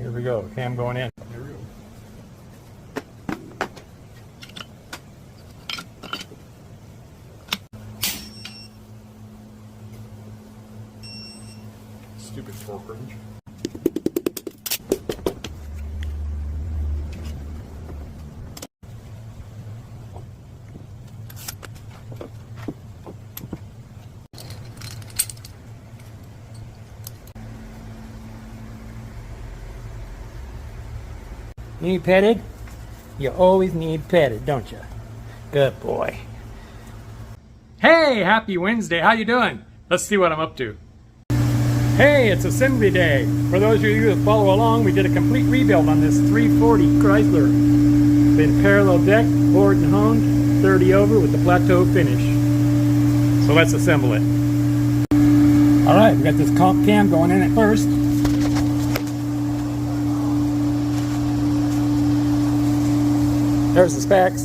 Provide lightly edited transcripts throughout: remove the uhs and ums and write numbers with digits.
Here we go, cam going in. Here we go. Stupid torque wrench. You need petted? You always need petted, don't you? Good boy. Hey, happy Wednesday. How you doing? Let's see what I'm up to. Hey, it's assembly day. For those of you that follow along, we did a complete rebuild on this 340 Chrysler. Been parallel deck, bored and honed, 30 over with the plateau finish. So let's assemble it. All right, we got this comp cam going in at first. There's the specs.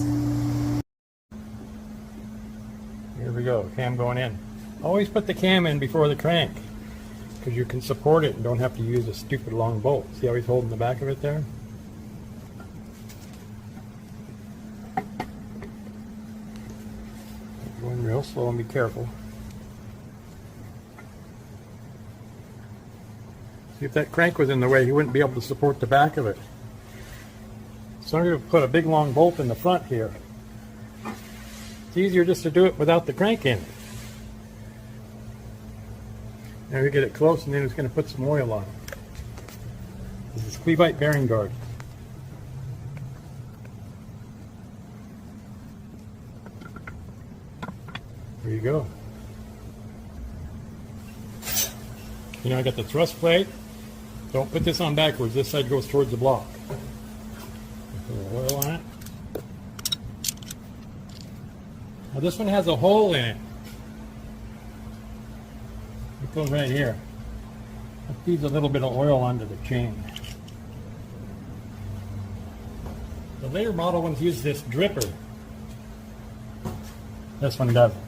Here we go, cam going in. Always put the cam in before the crank, because you can support it and don't have to use a stupid long bolt. See how he's holding the back of it there? Going real slow and be careful. See, if that crank was in the way, he wouldn't be able to support the back of it. So I'm going to put a big long bolt in the front here. It's easier just to do it without the crank in it. Now we get it close, and then it's going to put some oil on it. This is Clevite bearing guard. There you go. You know, I got the thrust plate. Don't put this on backwards. This side goes towards the block. Put a little oil on it. Now this one has a hole in it. It goes right here. It feeds a little bit of oil onto the chain. The later model ones use this dripper. This one doesn't.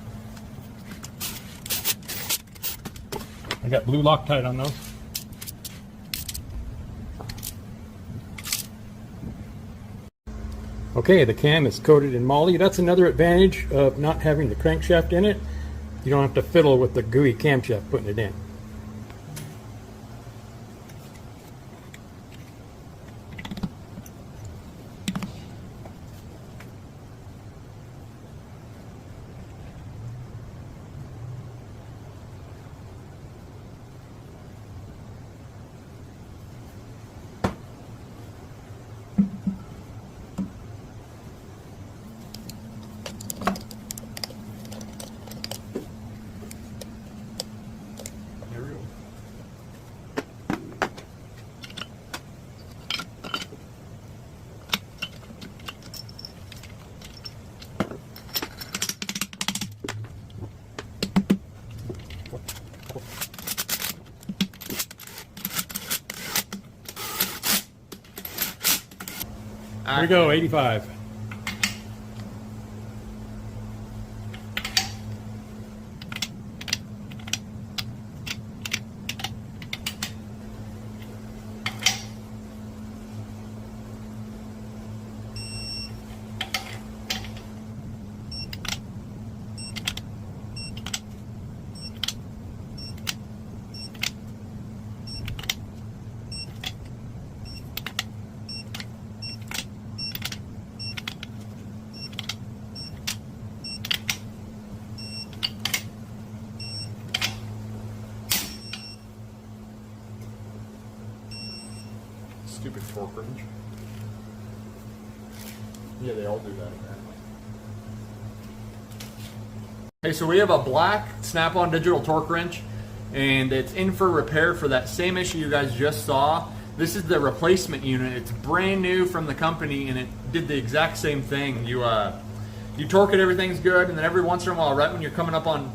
I got blue Loctite on those. Okay, the cam is coated in moly. That's another advantage of not having the crankshaft in it. You don't have to fiddle with the gooey camshaft putting it in. Here we go, 85. Stupid torque wrench. Yeah, they all do that apparently. Hey, so we have a black snap-on digital torque wrench, and it's in for repair for that same issue you guys just saw. This is the replacement unit. It's brand new from the company, and it did the exact same thing. You torque it, everything's good, and then every once in a while, right when you're coming up on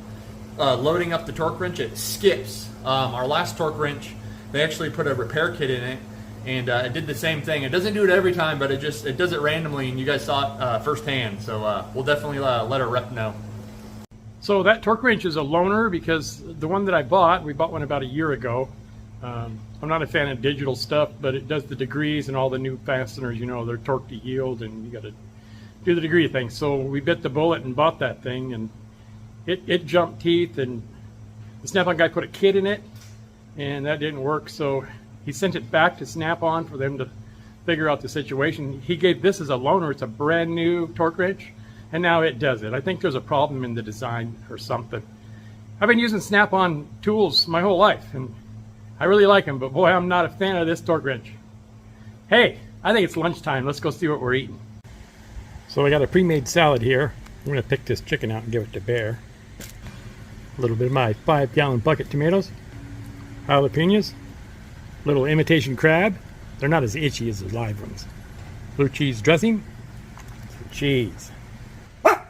loading up the torque wrench, it skips. Our last torque wrench, they actually put a repair kit in it, and it did the same thing. It doesn't do it every time, but it does it randomly, and you guys saw it firsthand. So we'll definitely let our rep know. So that torque wrench is a loaner, because the one that I bought, we bought one about a year ago. I'm not a fan of digital stuff, but it does the degrees, and all the new fasteners, you know, they're torque to yield, and you got to do the degree thing. So we bit the bullet and bought that thing, and it jumped teeth, and the Snap-on guy put a kit in it, and that didn't work. So he sent it back to Snap-on for them to figure out the situation. He gave this as a loaner. It's a brand new torque wrench, and now it does it. I think there's a problem in the design or something. I've been using Snap-on tools my whole life, and I really like them, but boy, I'm not a fan of this torque wrench. Hey, I think it's lunchtime. Let's go see what we're eating. So I got a pre-made salad here. I'm going to pick this chicken out and give it to Bear. A little bit of my 5-gallon bucket tomatoes, jalapenos, little imitation crab. They're not as itchy as the live ones. Blue cheese dressing, some cheese,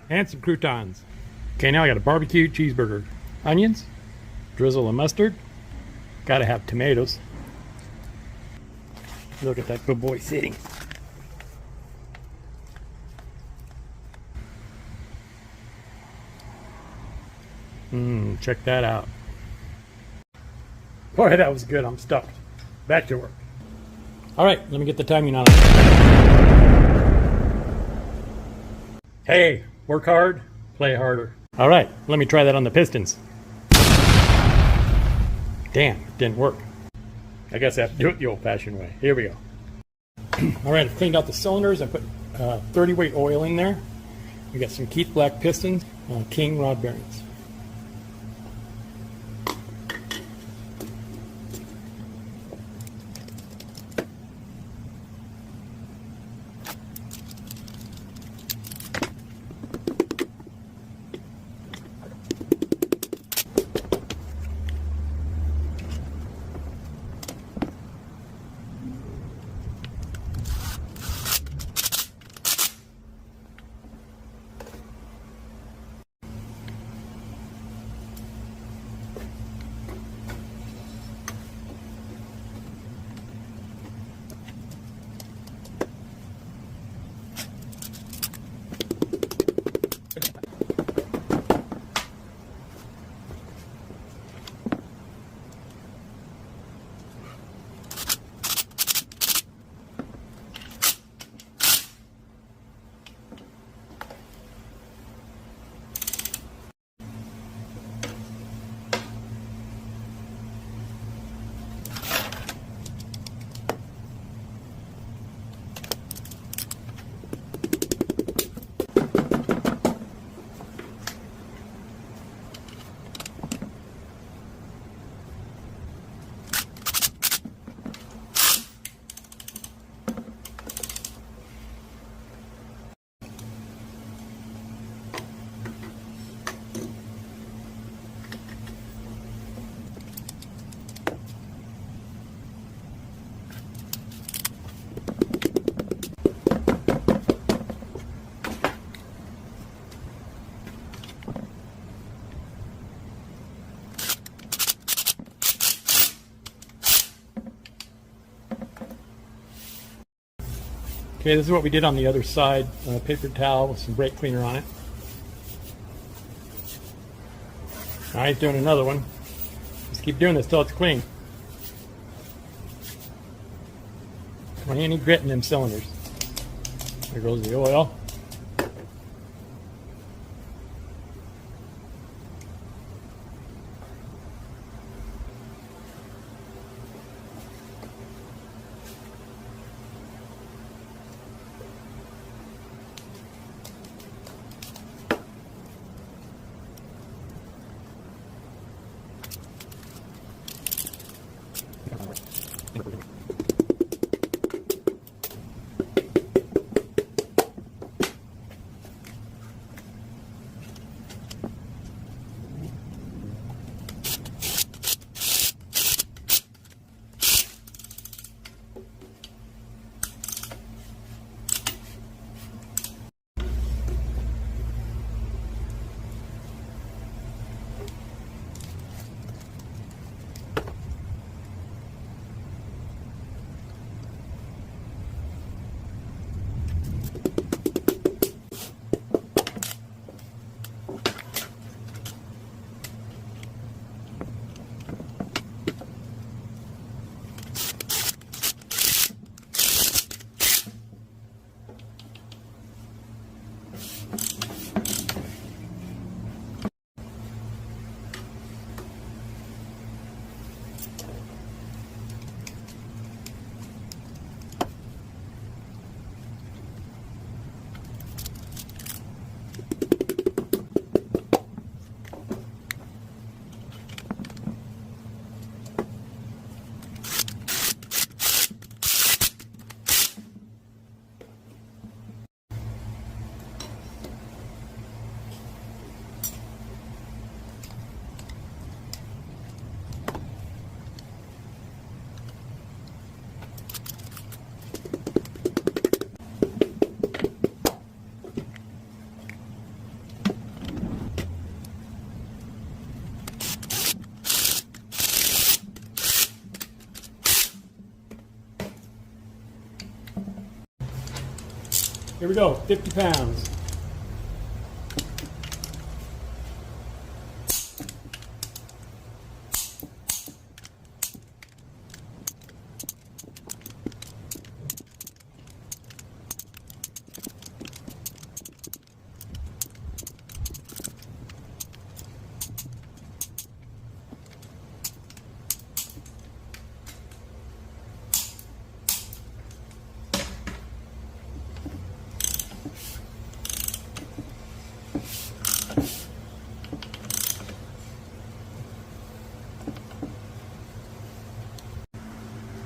and some croutons. Okay, now I got a barbecue cheeseburger. Onions, drizzle of mustard. Gotta have tomatoes. Look at that good boy sitting. Check that out. Boy, that was good. I'm stuffed. Back to work. All right, let me get the timing on it. Hey, work hard, play harder. All right, let me try that on the pistons. Damn, it didn't work. I guess I have to do it the old-fashioned way. Here we go. All right, I've cleaned out the cylinders. I put 30-weight oil in there. We got some Keith Black pistons, King rod bearings. Okay, this is what we did on the other side. Paper towel with some brake cleaner on it. All right, doing another one. Just keep doing this till it's clean. Come on, any grit in them cylinders. There goes the oil. Here we go, 50 pounds.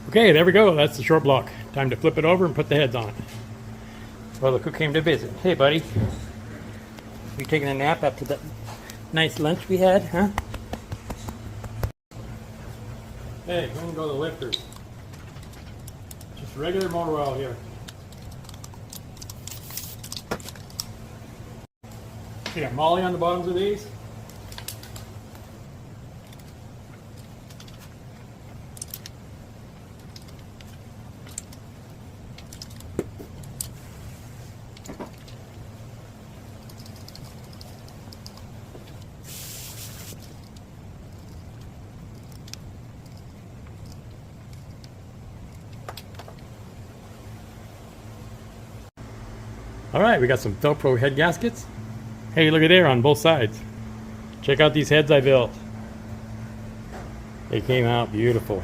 Okay, there we go. That's the short block. Time to flip it over and put the heads on it. Well, look who came to visit. Hey, buddy. You taking a nap after that nice lunch we had, huh? Hey, we're gonna go to the lifters. Just regular motor oil here. You got Molly on the bottoms of these. All right, we got some Velcro head gaskets. Hey, look at there on both sides. Check out these heads I built. They came out beautiful.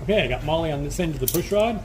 Okay, I got Molly on this end of the push rod.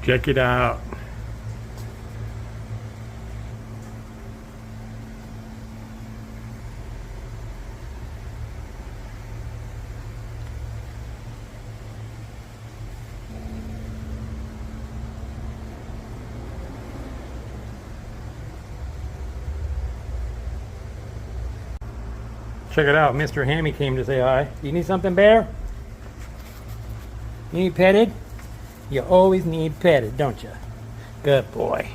Check it out. Check it out. Mr. Hammy came to say hi. You need something, Bear? You need petted? You always need petted, don't you? Good boy.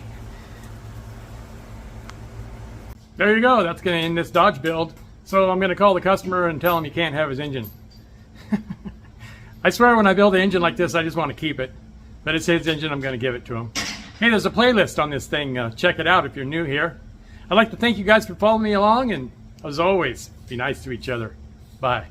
There you go. That's going to end this Dodge build. So I'm going to call the customer and tell him he can't have his engine. I swear when I build an engine like this, I just want to keep it. But it's his engine, I'm going to give it to him. Hey, there's a playlist on this thing. Check it out if you're new here. I'd like to thank you guys for following me along, and as always, be nice to each other. Bye.